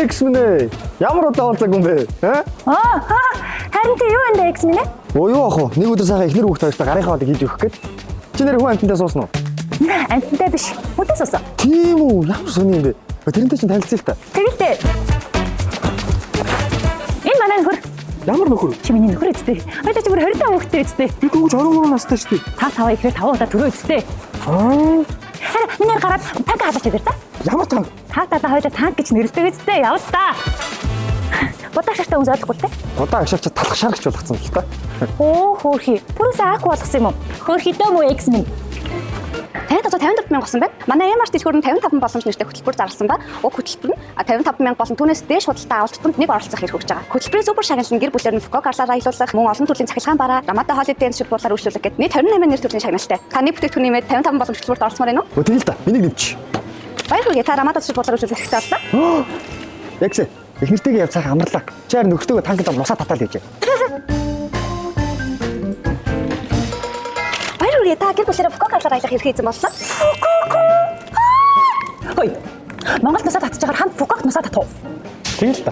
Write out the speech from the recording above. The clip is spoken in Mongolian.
X-Men ээ. Ямар удаа уулзаг юм бэ? Харин тий юу энэ X-Men ээ? Оо юу ах вэ? Нэг өдөр сайхан ихнэр хүүхд хоёртой гарынхаа хоолыг хийж өгөх гээд. Чи нэр хүн амттай суусан уу? Амттай биш. Хүнтэй суусан. Тийм үү? Ямар сони юм бэ? Тэрнтэй чинь танилцъя л та. Тэгэлтэй. Энэ манай нөхөр. Ямар нөхөр? Чи миний нөхөр эцтэй. Хоёул чи бүр 25 хүүхэдтэй эцтэй. Би гүгж 23 настай шүү дээ. Та таваа ихээр 5 удаа төрөө эцтэй. Харин миний гараад танк халаач идэр та. Ямар танк? Та хоёул танк гэж нэрлэдэг эцтэй. Явал та. Бодоо шартай хүн ойлгохгүй те. Удаа агшаач талах шаргач болгоцсон л та. Оо хөөрхи. Бүрээс аак болгосон юм уу? Хөөрхи дөө мө X-Men. Танд одоо 54,000 болсон байна. Манай MRT хөрөнд 55 боломж нэртэй хөтөлбөр зарласан ба уг хөтөлбөр нь 55,000 болон түүнээс дээш худалдаа авалтанд нэг оролцох хэрэг хөгж байгаа. Хөтөлбөрийн супер шагналын гэр бүлээр нь фококарлаар аялуулах, мөн олон төрлийн цахилгаан бараа, Рамада Holiday Inn шилбуулаар үйлчлүүлэх гэд нийт 28 нэр төрлийн шагналтай. Таны бүтээгдэхүүн нэмээд 55 боломж хөтөлбөрт оролцмоор байна уу? Өө тэгэл та. Миний нэмч. Баярлалаа. Та Рамада шилбуулаар үйлчлүүлэх хэрэгтэй болсон. Ягс. Их нэртэйгээ явцаах амарлаа. Чаар нөхртөөгөө танкд мусаа татаал гэж. Баярлалаа. Та гэр бүлээрээ фококарлаар аялах хэрэг хийсэн боллоо. Хөөе. Монгол нусаа татчихаар хамт фокок нусаа татав. Тэгэл та.